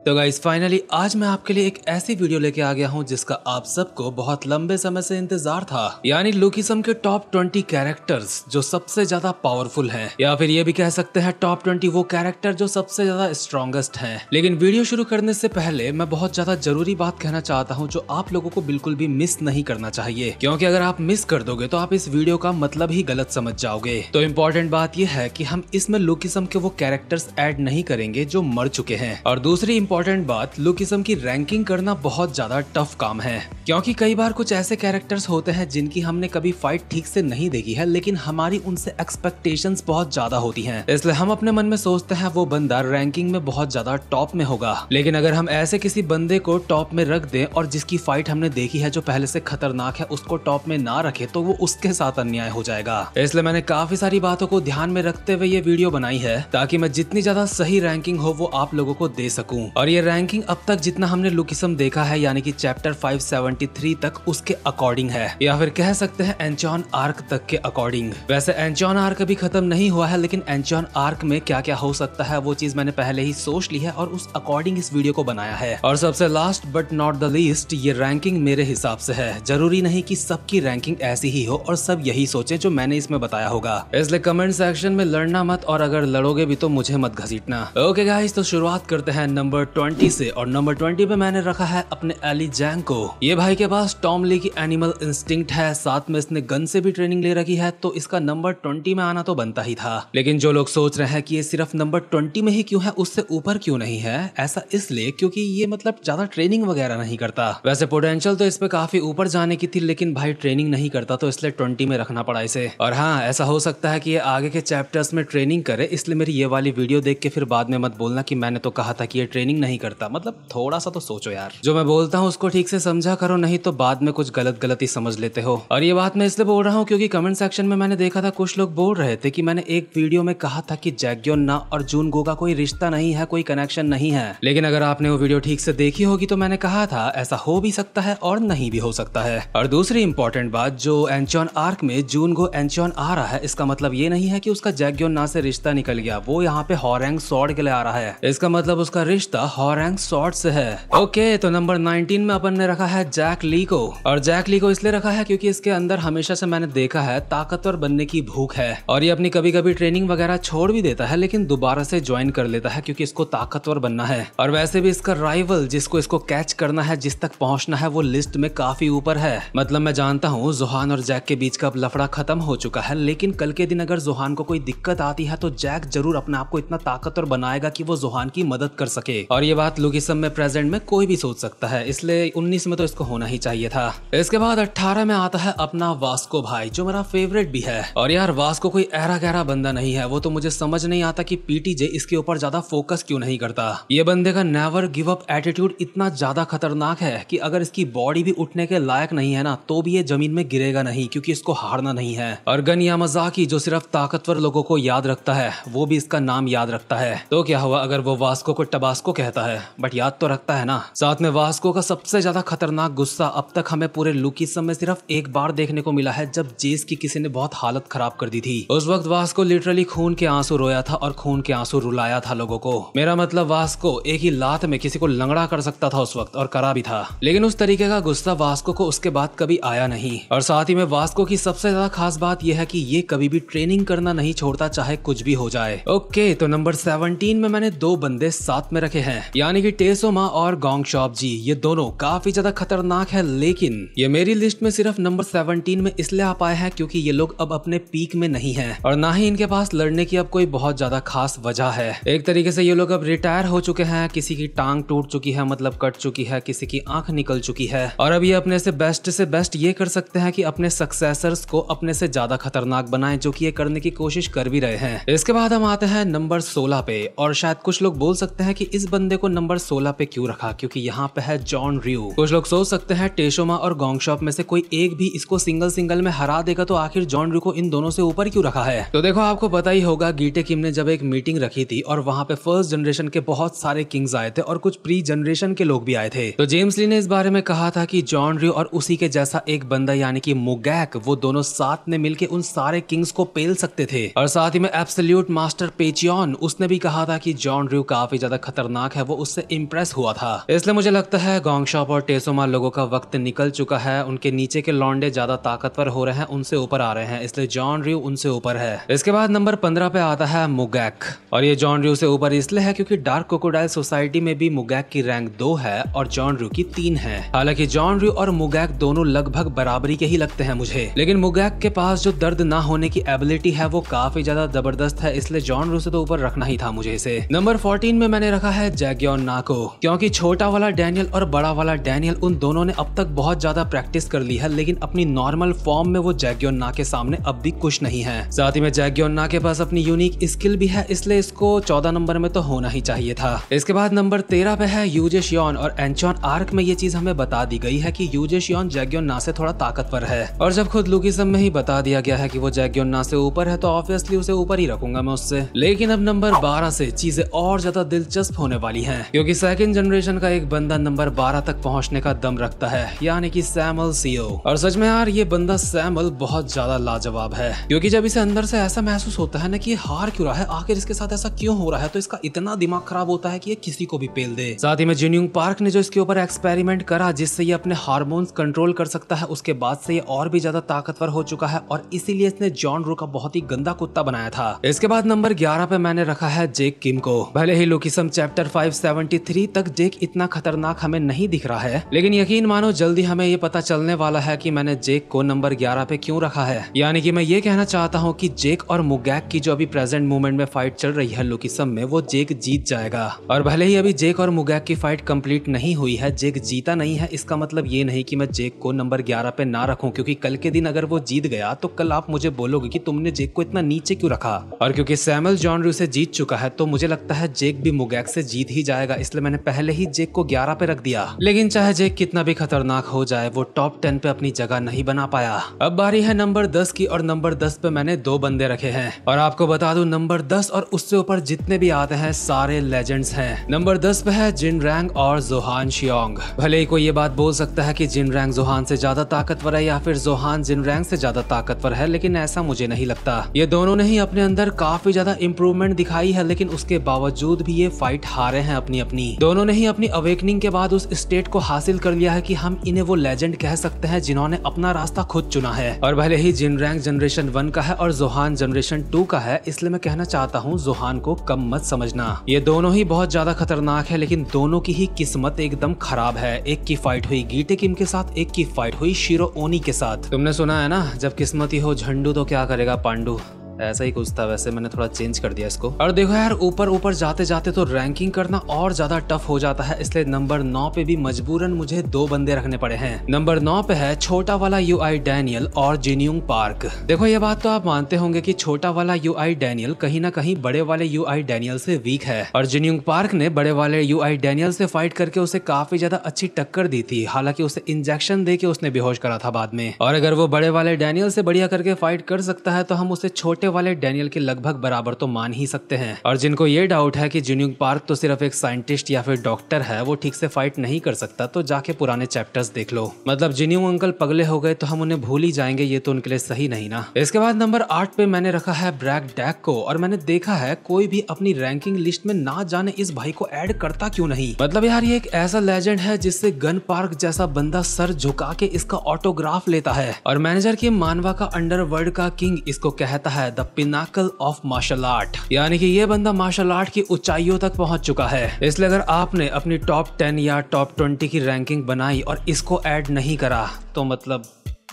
तो guys finally आज मैं आपके लिए एक ऐसी वीडियो लेके आ गया हूँ जिसका आप सबको बहुत लंबे समय से इंतजार था, यानी लुकिसम के टॉप 20 कैरेक्टर्स जो सबसे ज्यादा पावरफुल हैं, या फिर ये भी कह सकते हैं टॉप 20 वो कैरेक्टर जो सबसे ज्यादा स्ट्रॉन्गेस्ट हैं। लेकिन वीडियो शुरू करने से पहले मैं बहुत ज्यादा जरूरी बात कहना चाहता हूँ जो आप लोगों को बिल्कुल भी मिस नहीं करना चाहिए, क्योंकि अगर आप मिस कर दोगे तो आप इस वीडियो का मतलब ही गलत समझ जाओगे। तो इम्पोर्टेंट बात यह है कि हम इसमें लुकिसम के वो कैरेक्टर्स ऐड नहीं करेंगे जो मर चुके हैं। और दूसरी इंपॉर्टेंट बात, लुकिसम की रैंकिंग करना बहुत ज्यादा टफ काम है, क्योंकि कई बार कुछ ऐसे कैरेक्टर्स होते हैं जिनकी हमने कभी फाइट ठीक से नहीं देखी है, लेकिन हमारी उनसे एक्सपेक्टेशंस बहुत ज्यादा होती हैं। इसलिए हम अपने मन में सोचते हैं वो बंदा रैंकिंग में बहुत ज्यादा टॉप में होगा। लेकिन अगर हम ऐसे किसी बंदे को टॉप में रख दें और जिसकी फाइट हमने देखी है जो पहले से खतरनाक है उसको टॉप में ना रखे तो वो उसके साथ अन्याय हो जाएगा। इसलिए मैंने काफी सारी बातों को ध्यान में रखते हुए ये वीडियो बनाई है ताकि मैं जितनी ज्यादा सही रैंकिंग हो वो आप लोगों को दे सकूं। और ये रैंकिंग अब तक जितना हमने लुकिसम देखा है यानी कि चैप्टर 573 तक उसके अकॉर्डिंग है, या फिर कह सकते हैं एंचॉन आर्क तक के अकॉर्डिंग। वैसे एंचॉन आर्क अभी खत्म नहीं हुआ है, लेकिन एंचॉन आर्क में क्या क्या हो सकता है वो चीज मैंने पहले ही सोच ली है और उस अकॉर्डिंग इस वीडियो को बनाया है। और सबसे last but not the least, ये रैंकिंग मेरे हिसाब से है। जरूरी नहीं कि सबकी रैंकिंग ऐसी ही हो और सब यही सोचे जो मैंने इसमें बताया होगा। इसलिए कमेंट सेक्शन में लड़ना मत, और अगर लड़ोगे भी तो मुझे मत घसीटना। ओके गाइस, तो शुरुआत करते हैं नंबर 20 से। और नंबर 20 पे मैंने रखा है अपने एली जैंग को। ये भाई के पास टॉम ली की एनिमल इंस्टिंक्ट है, साथ में इसने गन से भी ट्रेनिंग ले रखी है, तो इसका नंबर 20 में आना तो बनता ही था। लेकिन जो लोग सोच रहे हैं कि ये सिर्फ नंबर 20 में ही क्यों है, उससे ऊपर क्यों नहीं है, ऐसा इसलिए क्योंकि ये मतलब ज्यादा ट्रेनिंग वगैरह नहीं करता। वैसे पोटेंशियल तो इस पे काफी ऊपर जाने की थी, लेकिन भाई ट्रेनिंग नहीं करता तो इसलिए 20 में रखना पड़ा इसे। और हाँ, ऐसा हो सकता है कि ये आगे के चैप्टर्स में ट्रेनिंग करे, इसलिए मेरी ये वाली वीडियो देख के फिर बाद में मत बोलना कि मैंने तो कहा था कि ये ट्रेनिंग नहीं करता। मतलब थोड़ा सा तो सोचो यार, जो मैं बोलता हूँ उसको ठीक से समझा करो, नहीं तो बाद में कुछ गलत ही समझ लेते हो। और ये बात मैं इसलिए बोल रहा हूँ क्योंकि कमेंट सेक्शन में मैंने देखा था कुछ लोग बोल रहे थे कि मैंने एक वीडियो में कहा था कि जैक्योन ना और जूनगो का कोई रिश्ता नहीं है, कोई कनेक्शन नहीं है। लेकिन अगर आपने वो वीडियो ठीक से देखी होगी तो मैंने कहा था ऐसा हो भी सकता है और नहीं भी हो सकता है। और दूसरी इंपॉर्टेंट बात, जो एंचॉन आर्क में जूनगो एंचॉन आ रहा है, इसका मतलब ये नहीं है कि उसका जैक्योन ना से रिश्ता निकल गया। वो यहाँ पे हॉरैंग सॉर्ड के लिए आ रहा है, इसका मतलब उसका रिश्ता हॉरैंग सॉर्ड से है। ओके, तो नंबर 19 में अपन ने रखा है जैक ली को। और जैक ली को इसलिए रखा है क्योंकि इसके अंदर हमेशा से मैंने देखा है ताकतवर बनने की भूख है, और ये अपनी कभी कभी ट्रेनिंग वगैरह छोड़ भी देता है लेकिन दोबारा से ज्वाइन कर लेता है क्योंकि इसको ताकतवर बनना है। और वैसे भी इसका राइवल जिसको इसको कैच करना है, जिस तक पहुंचना है, वो लिस्ट में काफी ऊपर है। मतलब मैं जानता हूँ जोहान और जैक के बीच का अब लफड़ा खत्म हो चुका है, लेकिन कल के दिन अगर जोहान को कोई दिक्कत आती है तो जैक जरूर अपने आप को इतना ताकतवर बनाएगा कि वो जोहान की मदद कर सके। और ये बात लुकिसम में प्रेजेंट में कोई भी सोच सकता है, इसलिए 19 में तो इसको होना ही चाहिए था। इसके बाद 18 में आता है अपना वास्को भाई, जो मेरा फेवरेट भी है। और यार वास्को कोई ऐरा गहरा बंदा नहीं है, वो तो मुझे समझ नहीं आता कि पीटीजे इसके ऊपर ज्यादा फोकस क्यों नहीं करता। ये बंदे का नेवर गिव अप एटीट्यूड इतना ज्यादा खतरनाक है कि अगर इसकी बॉडी भी उठने के लायक नहीं है ना, तो भी ये जमीन में गिरेगा नहीं, क्योंकि इसको हारना नहीं है। और गन यामाज़ाकी जो सिर्फ ताकतवर लोगों को याद रखता है, वो भी इसका नाम याद रखता है। तो क्या हुआ अगर वो वास्को को टबास्को कहता है, बट याद तो रखता है ना। साथ में वास्को का सबसे ज्यादा खतरनाक गुस्सा अब तक हमें पूरे लुकिसम में सिर्फ एक बार देखने को मिला है, जब जेस की किसी ने बहुत हालत खराब कर दी थी। उस वक्त वास्को लिटरली खून के आंसू रोया था और खून के आंसू रुलाया था लोगों को। मेरा मतलब वास्को एक ही लात में किसी को लंगड़ा कर सकता था उस वक्त, और करा भी था। लेकिन उस तरीके का गुस्सा वास्को को उसके बाद कभी आया नहीं। और साथ ही में वास्को की सबसे ज्यादा खास बात यह है कि ये कभी भी ट्रेनिंग करना नहीं छोड़ता, चाहे कुछ भी हो जाए। ओके, तो नंबर 17 में मैंने दो बंदे साथ में रखे हैं, यानी कि टेसोमा और गोंग शॉप जी। ये दोनों काफी ज्यादा खतरनाक है, लेकिन ये मेरी लिस्ट में सिर्फ नंबर 17 में इसलिए आ पाए हैं क्योंकि ये लोग अब अपने पीक में नहीं हैं, और ना ही इनके पास लड़ने की अब कोई बहुत ज्यादा खास वजह है। एक तरीके से ये लोग अब रिटायर हो चुके हैं, किसी की टांग टूट चुकी है, मतलब कट चुकी है, किसी की आंख निकल चुकी है, और अब ये अपने से बेस्ट ये कर सकते हैं कि अपने सक्सेसर्स को अपने से ज्यादा खतरनाक बनाएं, जो कि ये करने की कोशिश कर भी रहे हैं। इसके बाद हम आते हैं नंबर 16 पे। और शायद कुछ लोग बोल सकते हैं कि इस बंदे को नंबर 16 पे क्यों रखा, क्योंकि यहाँ पे है जॉन रियो। कुछ लोग सोच सकते हैं टेसोमा और गोंग शॉप में से कोई एक भी इसको सिंगल में हरा देगा, तो आखिर जॉन रियो को इन दोनों से ऊपर क्यों रखा है। तो देखो, आपको पता ही होगा गीटे किम ने जब एक मीटिंग रखी थी और वहां पे फर्स्ट जनरेशन के बहुत सारे किंग्स आए थे और कुछ प्री जनरेशन के लोग भी आए थे। तो जेम्स ली ने इस बारे में कहा था कि जॉन रियो और उसी के जैसा एक बंदा यानी कि मुगैक, वो दोनों साथ में मिलकर उन सारे किंग्स को पेल सकते थे। और साथ ही में एब्सोल्यूट मास्टर पेचियन, उसने भी कहा था कि जॉन रियो काफी ज्यादा खतरनाक खतरनाक है वो उससे इम्प्रेस हुआ था। इसलिए मुझे लगता है गोंगशॉप और टेसोमा लोगों का वक्त निकल चुका है, उनके नीचे के लौंडे ज्यादा ताकतवर हो रहे हैं, उनसे ऊपर आ रहे हैं, इसलिए जॉन र्यू उनसे ऊपर है। इसके बाद नंबर 15 पे आता है मुगैक, और ये जॉन र्यू से ऊपर इसलिए है क्योंकि डार्क क्रोकोडाइल सोसाइटी में भी मुगैक की रैंक 2 है और जॉन र्यू की 3 है। हालांकि जॉन र्यू और मुगैक दोनों लगभग बराबरी के ही लगते हैं मुझे, लेकिन मुगैक के पास जो दर्द ना होने की एबिलिटी है वो काफी ज्यादा जबरदस्त है, इसलिए जॉन र्यू से तो ऊपर रखना ही था मुझे इसे। नंबर 14 में मैंने रखा है जैग्योन ना को, क्योंकि छोटा वाला डैनियल और बड़ा वाला डैनियल उन दोनों ने अब तक बहुत ज्यादा प्रैक्टिस कर ली है, लेकिन अपनी नॉर्मल फॉर्म में वो जैग्योन ना के सामने अब भी कुछ नहीं है। साथ ही में जैग्योन ना के पास अपनी यूनिक स्किल भी है, इसलिए इसको 14 नंबर में तो होना ही चाहिए था। इसके बाद नंबर 13 पे है यूजे शियोन, और एंचॉन आर्क में ये चीज हमें बता दी गई है कि यूजे शियोन जैग्योन ना से थोड़ा ताकतवर है, और जब खुद लुकिसम में ही बता दिया गया है कि वो जैग्योन ना से ऊपर है तो ऑब्वियसली उसे ऊपर ही रखूंगा मैं उससे। लेकिन अब नंबर 12 से चीजें और ज्यादा दिलचस्प होने वाली हैं, क्योंकि सेकंड जनरेशन का एक बंदा नंबर 12 तक पहुंचने का दम रखता है, यानी कि सैमुअल सीओ। और सच में यार ये बंदा सैमुअल बहुत ज्यादा लाजवाब है, क्योंकि जब इसे अंदर से ऐसा महसूस होता है ना कि हार क्यों रहा है, आखिर इसके साथ ऐसा क्यों हो रहा है, तो इसका इतना दिमाग खराब होता है कि ये किसी को भी पेल दे। साथ ही में जिनयूंग पार्क ने जो इसके ऊपर एक्सपेरिमेंट करा जिससे ये अपने हार्मोन्स कंट्रोल कर सकता है, उसके बाद से ये और भी ज्यादा ताकतवर हो चुका है, और इसीलिए इसने जॉन रू का बहुत ही गंदा कुत्ता बनाया था। इसके बाद नंबर 11 पे मैंने रखा है जेक किम को। भले ही लुकिसम चैप्टर 573 तक जेक इतना खतरनाक हमें नहीं दिख रहा है, लेकिन यकीन मानो जल्दी हमें ये पता चलने वाला है कि मैंने जेक को नंबर 11 पे क्यों रखा है। यानी कि मैं ये कहना चाहता हूँ कि जेक और मुगैक की जो अभी प्रेजेंट मोमेंट में फाइट चल रही है लुकिसम में, वो जेक जीत जाएगा। और भले ही अभी जेक और मुगैक की फाइट कंप्लीट नहीं हुई है, जेक जीता नहीं है, इसका मतलब ये नहीं कि मैं जेक को नंबर 11 पे ना रखूं, क्योंकि कल के दिन अगर वो जीत गया तो कल आप मुझे बोलोगे कि तुमने जेक को इतना नीचे क्यों रखा। और क्योंकि सैमुअल जॉन रू से जीत चुका है तो मुझे लगता है जेक भी मुगैक से जीत ही जाएगा, इसलिए मैंने पहले ही जेक को 11 पे रख दिया। लेकिन चाहे जेक कितना भी खतरनाक हो जाए, वो टॉप 10 पे अपनी जगह नहीं बना पाया। अब बारी है नंबर 10 की, और नंबर 10 पे मैंने 2 बंदे रखे हैं, और आपको बता दूं नंबर 10 और उससे ऊपर जितने भी आते हैं सारे लेजेंड्स हैं। नंबर 10 पे है जिनरैंग और जोहान शियोंग। भले ही कोई ये बात बोल सकता है कि जिनरैंग जोहान से ज्यादा ताकतवर है या फिर जोहान जिनरैंग से ज्यादा ताकतवर है, लेकिन ऐसा मुझे नहीं लगता। ये दोनों ने ही अपने अंदर काफी ज्यादा इंप्रूवमेंट दिखाई है, लेकिन उसके बावजूद भी ये फाइट हारे हैं अपनी अपनी। दोनों ने ही अपनी अवेकनिंग के बाद उस स्टेट को हासिल कर लिया है कि हम इन्हें वो लेजेंड कह सकते हैं जिन्होंने अपना रास्ता खुद चुना है। और भले ही जिनरैंग जनरेशन 1 का है और जोहान जनरेशन 2 का है, इसलिए मैं कहना चाहता हूँ जोहान को कम मत समझना। ये दोनों ही बहुत ज्यादा खतरनाक है, लेकिन दोनों की ही किस्मत एकदम खराब है। एक की फाइट हुई गीटे किम के साथ, एक की फाइट हुई शिरो ओनी के साथ। तुमने सुना है ना, जब किस्मत ही हो झंडू तो क्या करेगा पांडू, ऐसा ही कुछ था। वैसे मैंने थोड़ा चेंज कर दिया इसको। और देखो यार ऊपर ऊपर जाते जाते तो रैंकिंग करना और ज्यादा टफ हो जाता है, इसलिए नंबर 9 पे भी मजबूरन मुझे 2 बंदे रखने पड़े हैं। नंबर 9 पे है छोटा वाला यूआई डैनियल और जिनयूंग पार्क। देखो ये बात तो आप मानते होंगे कि छोटा वाला यूआई डैनियल कहीं ना कहीं बड़े वाले यूआई डैनियल से वीक है, और जिनयूंग पार्क ने बड़े वाले यूआई डैनियल से फाइट करके उसे काफी ज्यादा अच्छी टक्कर दी थी। हालांकि उसे इंजेक्शन दे के उसने बेहोश करा था बाद में, और अगर वो बड़े वाले डैनियल से बढ़िया करके फाइट कर सकता है तो हम उसे छोटे वाले डैनियल के लगभग बराबर तो मान ही सकते हैं। और जिनको ये डाउट है कि जिनयूंग पार्क तो सिर्फ एक साइंटिस्ट या फिर डॉक्टर है, वो ठीक से फाइट नहीं कर सकता, तो जाके पुराने चैप्टर्स देख लो। मतलब जिनयूंग अंकल पगले हो गए तो हम उन्हें भूल ही जाएंगे, ये तो उनके लिए सही नहीं ना। इसके बाद नंबर 8 पे मैंने रखा है ब्रैक डैक को, और मैंने देखा है कोई भी अपनी रैंकिंग लिस्ट में ना जाने इस भाई को ऐड करता क्यों नहीं। मतलब यार ये एक ऐसा लेजेंड है जिससे गन पार्क जैसा बंदा सर झुका के इसका ऑटोग्राफ लेता है, और मैनेजर की मानवा का अंडरवर्ल्ड का किंग इसको कहता है the pinnacle of martial art. यानी कि ये बंदा मार्शल आर्ट की ऊंचाइयों तक पहुंच चुका है। इसलिए अगर आपने अपनी टॉप 10 या टॉप 20 की रैंकिंग बनाई और इसको ऐड नहीं करा तो मतलब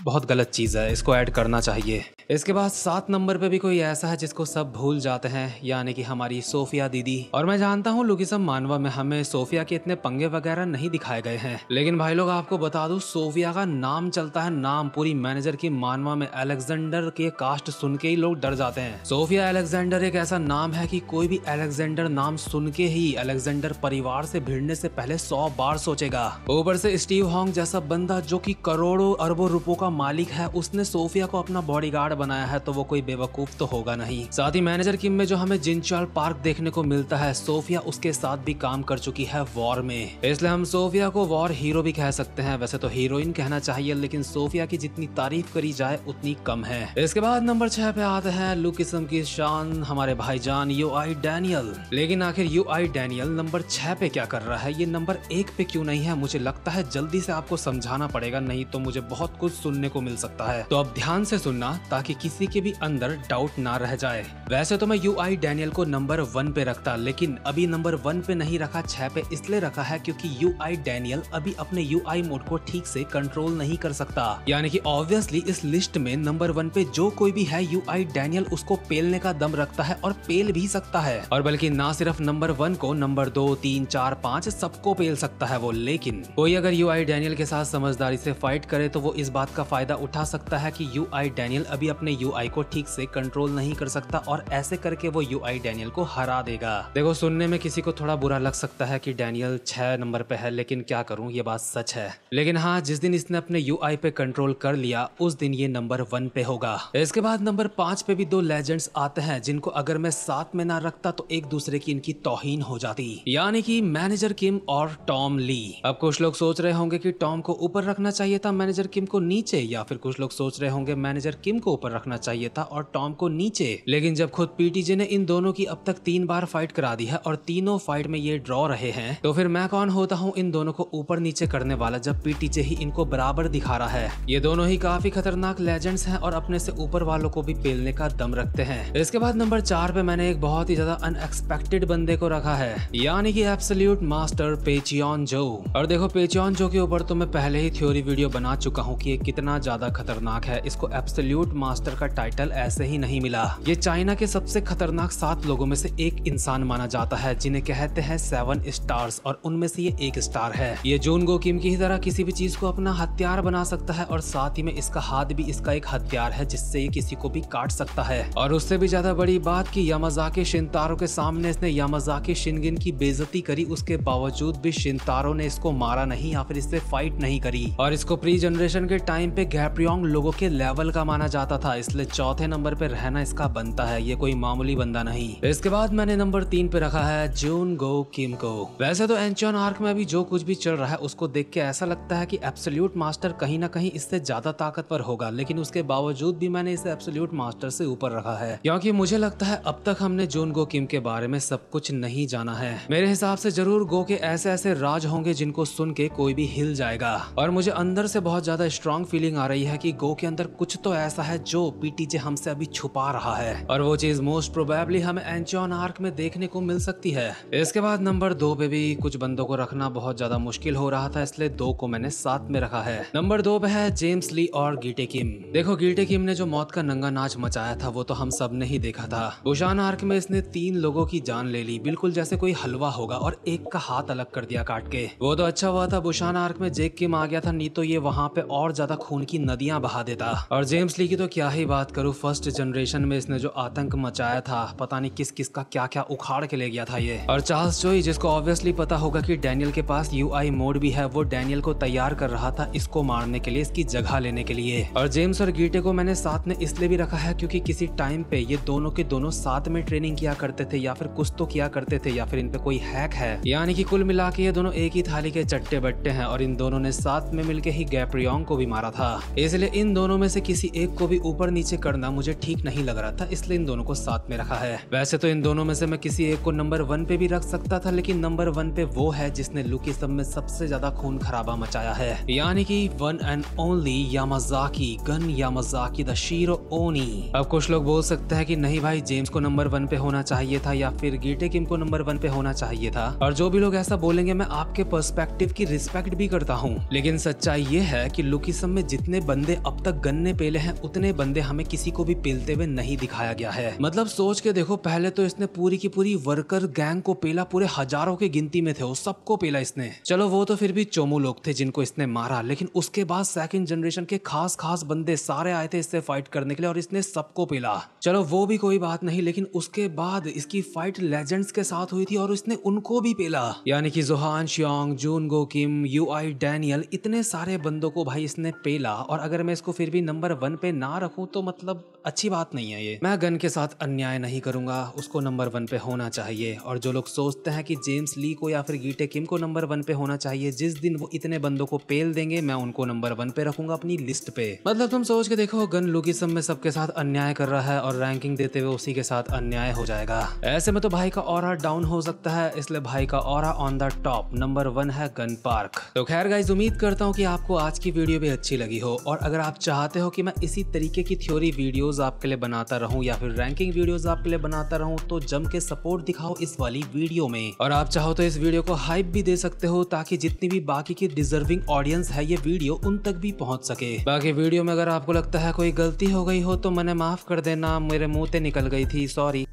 बहुत गलत चीज है, इसको ऐड करना चाहिए। इसके बाद 7 नंबर पे भी कोई ऐसा है जिसको सब भूल जाते हैं, यानी कि हमारी सोफिया दीदी। और मैं जानता हूँ लुकिसम मानवा में हमें सोफिया के इतने पंगे वगैरह नहीं दिखाए गए हैं, लेकिन भाई लोग आपको बता दूं सोफिया का नाम चलता है, नाम पूरी मैनेजर की मानवा में अलेक्जेंडर के कास्ट सुन के ही लोग डर जाते हैं। सोफिया अलेक्जेंडर एक ऐसा नाम है कि कोई भी अलेक्जेंडर नाम सुन के ही अलेक्जेंडर परिवार से भिड़ने से पहले 100 बार सोचेगा। ऊपर से स्टीव हॉन्ग जैसा बंदा जो कि करोड़ों अरबों रुपयों का का मालिक है उसने सोफिया को अपना बॉडीगार्ड बनाया है तो वो कोई बेवकूफ तो होगा नहीं। साथ ही मैनेजर किम में जो हमें जिनचाल पार्क देखने को मिलता है, सोफिया उसके साथ भी काम कर चुकी है वॉर में, इसलिए हम सोफिया को वॉर हीरो भी कह सकते हैं। वैसे तो हीरोइन कहना चाहिए, लेकिन सोफिया की जितनी तारीफ करी जाए उतनी कम है। इसके बाद नंबर 6 पे आते हैं लुकिसम की शान, हमारे भाईजान यूआई डैनियल। लेकिन आखिर यूआई डैनियल नंबर 6 पे क्या कर रहा है, ये नंबर 1 पे क्यों नहीं है? मुझे लगता है जल्दी से आपको समझाना पड़ेगा, नहीं तो मुझे बहुत कुछ सुनने को मिल सकता है। तो अब ध्यान से सुनना ताकि किसी के भी अंदर डाउट ना रह जाए। वैसे तो मैं यूआई डैनियल को नंबर 1 पे रखता, लेकिन अभी नंबर 1 पे नहीं रखा, 6 पे इसलिए रखा है क्योंकि यूआई डैनियल अभी अपने यूआई मोड को ठीक से कंट्रोल नहीं कर सकता। यानी कि ऑब्वियसली इस लिस्ट में नंबर 1 पे जो कोई भी है, यूआई डैनियल उसको पेलने का दम रखता है और पेल भी सकता है। और बल्कि ना सिर्फ नंबर 1 को, नंबर 2, 3, 4, 5 सबको पेल सकता है वो। लेकिन कोई अगर यूआई डैनियल के साथ समझदारी से फाइट करे तो वो इस बात का फायदा उठा सकता है कि यूआई डैनियल अभी अपने यूआई को ठीक से कंट्रोल नहीं कर सकता और ऐसे करके वो यूआई डैनियल को हरा देगा। देखो, सुनने में किसी को थोड़ा बुरा लग सकता है कि डैनियल 6 नंबर पे है, लेकिन क्या करूं, ये बात सच है। लेकिन हाँ, जिस दिन इसने अपने यूआई पे कंट्रोल कर लिया उस दिन ये नंबर 1 पे होगा। इसके बाद नंबर 5 पे भी 2 लेजेंड्स आते हैं जिनको अगर मैं साथ में ना रखता तो एक दूसरे की इनकी तौहीन हो जाती, यानी कि मैनेजर किम और टॉम ली। अब कुछ लोग सोच रहे होंगे कि टॉम को ऊपर रखना चाहिए था, मैनेजर किम को नीचे, या फिर कुछ लोग सोच रहे होंगे मैनेजर किम को ऊपर रखना चाहिए था और टॉम को नीचे। लेकिन जब खुद पीटीजे ने इन दोनों की अब तक 3 बार फाइट करा दी है और तीनों फाइट में ये ड्रॉ रहे हैं, तो फिर मैं कौन होता हूँ इन दोनों को ऊपर नीचे करने वाला, जब पीटीजे ही इनको बराबर दिखा रहा है। ये दोनों ही काफी खतरनाक लेजेंड्स हैं और अपने से ऊपर वालों को भी पेलने का दम रखते हैं। इसके बाद नंबर 4 पे मैंने एक बहुत ही ज्यादा अनएक्सपेक्टेड बंदे को रखा है, यानी कि एब्सोल्यूट मास्टर पेचियन जो। और देखो, पेचियन जो के ऊपर तो मैं पहले ही थ्योरी वीडियो बना चुका हूँ कि ये कितना ज्यादा खतरनाक है। इसको एब्सोल्यूट मास्टर का टाइटल ऐसे ही नहीं मिला। ये चाइना के सबसे खतरनाक 7 लोगों में से एक इंसान माना जाता है जिन्हें कहते हैं 7 स्टार्स, और उनमें से ये 1 स्टार है। ये जूनगो किम की तरह किसी भी चीज को अपना हथियार बना सकता है और साथ ही में इसका हाथ भी इसका एक हथियार है जिससे ये किसी को भी काट सकता है। और उससे भी ज्यादा बड़ी बात कि यामाजाकी शिनतारो के सामने इसने यामाजाकी शिनगिन की बेइज्जती करी, उसके बावजूद भी शिनतारो ने इसको मारा नहीं या फिर इससे फाइट नहीं करी। और इसको प्री जनरेशन के टाइम पे गैप्रियोंग लोगों के लेवल का माना जाता था, इसलिए 4थे नंबर पे रहना इसका बनता है। ये कोई मामूली बंदा नहीं। इसके बाद मैंने नंबर 3 पे रखा है जूनगो किम को। वैसे तो एंचोन आर्क में अभी जो कुछ भी चल रहा है उसको देख के ऐसा लगता है कि एब्सोल्यूट मास्टर कहीं ना कहीं इससे ज्यादा ताकतवर होगा, लेकिन उसके बावजूद भी मैंने इसे एब्सोल्यूट मास्टर से ऊपर रखा है क्योंकि मुझे लगता है अब तक हमने जूनगो किम के बारे में सब कुछ नहीं जाना है। मेरे हिसाब से जरूर गो के ऐसे ऐसे राज होंगे जिनको सुन के कोई भी हिल जाएगा, और मुझे अंदर से बहुत ज्यादा स्ट्रॉन्ग फीलिंग आ रही है कि गो के अंदर कुछ तो ऐसा है जो पीटीजे हमसे अभी छुपा रहा है, और वो चीज मोस्ट प्रोबेबली हमें एंचोन आर्क में देखने को मिल सकती है। इसके बाद नंबर 2 पे भी कुछ बंदों को रखना बहुत ज्यादा मुश्किल हो रहा था, इसलिए 2 को मैंने साथ में रखा है। नंबर 2 पे है जेम्स ली और गीटे किम। देखो, गीटे किम ने जो मौत का नंगा नाच मचाया था वो तो हम सब ने ही देखा था। बुशान आर्क में इसने 3 लोगों की जान ले ली, बिल्कुल जैसे कोई हलवा होगा, और एक का हाथ अलग कर दिया काट के। वो तो अच्छा हुआ था बुशान आर्क में जेक किम आ गया था, नहीं तो ये वहाँ पे और ज्यादा खून की नदियां बहा देता। और जेम्स ली की तो क्या ही बात करूं, फर्स्ट जनरेशन में इसने जो आतंक मचाया था, पता नहीं किस किस का क्या क्या उखाड़ के ले गया था ये। और चार्ल्स चोई, जिसको ऑब्वियसली पता होगा कि डैनियल के पास यूआई मोड भी है, वो डैनियल को तैयार कर रहा था इसको मारने के लिए, इसकी जगह लेने के लिए। और जेम्स और गीटे को मैंने साथ में इसलिए भी रखा है क्योंकि किसी टाइम पे ये दोनों के दोनों साथ में ट्रेनिंग किया करते थे, या फिर कुछ तो किया करते थे, या फिर इन पे कोई हैक है। यानी कि कुल मिला के ये दोनों एक ही थाली के चट्टे बट्टे हैं, और इन दोनों ने साथ में मिलके ही गैप्रियोंग को भी मारा था। इसलिए इन दोनों में से किसी एक को भी ऊपर नीचे करना मुझे ठीक नहीं लग रहा था, इसलिए इन दोनों को साथ में रखा है। वैसे तो इन दोनों में से मैं किसी एक को नंबर 1 पे भी रख सकता था, लेकिन नंबर 1 पे वो है जिसने लुकिसम में सबसे ज्यादा खून खराबा मचाया है, यानी कि one and only Yamazaki gun Yamazaki the shero ओनी। अब कुछ लोग बोल सकते हैं कि नहीं भाई, जेम्स को नंबर 1 पे होना चाहिए था, या फिर गीटे किम को नंबर 1 पे होना चाहिए था। और जो भी लोग ऐसा बोलेंगे मैं आपके पर्सपेक्टिव की रिस्पेक्ट भी करता हूँ, लेकिन सच्चाई ये है कि लुकिसम में जितने बंदे अब तक गन्ने पेले हैं उतने बंदे हमें किसी को भी पेलते हुए नहीं दिखाया गया है। मतलब सोच के देखो, पहले तो इसने पूरी की पूरी वर्कर गैंग को पेला, पूरे हजारों की गिनती में थे वो, सबको पेला इसने। चलो वो तो फिर भी चोमू लोग थे जिनको इसने मारा, लेकिन उसके बाद सेकंड जनरेशन के खास खास बंदे सारे आए थे इससे फाइट करने के लिए और इसने सबको पेला। चलो वो भी कोई बात नहीं, लेकिन उसके बाद इसकी फाइट लेजेंड्स के साथ हुई थी और इसने उनको भी पेला, यानी कि जोहान शियोंग, जूनगो किम, यूआई डैनियल, इतने सारे बंदों को भाई इसने पेल पेला और अगर मैं इसको फिर भी नंबर 1 पे ना रखूं तो मतलब अच्छी बात नहीं है ये। मैं गन के साथ अन्याय नहीं करूंगा, उसको नंबर 1 पे होना चाहिए। और जो लोग सोचते हैं कि जेम्स ली को या फिर गीटे किम को नंबर 1 पे होना चाहिए, जिस दिन वो इतने बंदों को पेल देंगे मैं उनको नंबर 1 पे रखूंगा अपनी लिस्ट पे। मतलब तुम सोच के देखो, गन लुकिसम में सबके साथ अन्याय कर रहा है और रैंकिंग देते हुए उसी के साथ अन्याय हो जाएगा। ऐसे में तो भाई का ऑरा डाउन हो सकता है, इसलिए भाई का aura on the top number 1 है गन पार्क। तो खैर गाइस, उम्मीद करता हूँ कि आपको आज की वीडियो भी अच्छी लगी हो और अगर आप चाहते हो कि मैं इसी तरीके की थ्योरी वीडियोस आपके लिए बनाता रहूं या फिर रैंकिंग वीडियोस आपके लिए बनाता रहूं तो जम के सपोर्ट दिखाओ इस वाली वीडियो में। और आप चाहो तो इस वीडियो को हाइप भी दे सकते हो ताकि जितनी भी बाकी की डिजर्विंग ऑडियंस है ये वीडियो उन तक भी पहुंच सके। बाकी वीडियो में अगर आपको लगता है कोई गलती हो गई हो तो मैंने माफ कर देना, मेरे मुंह से निकल गई थी, सॉरी।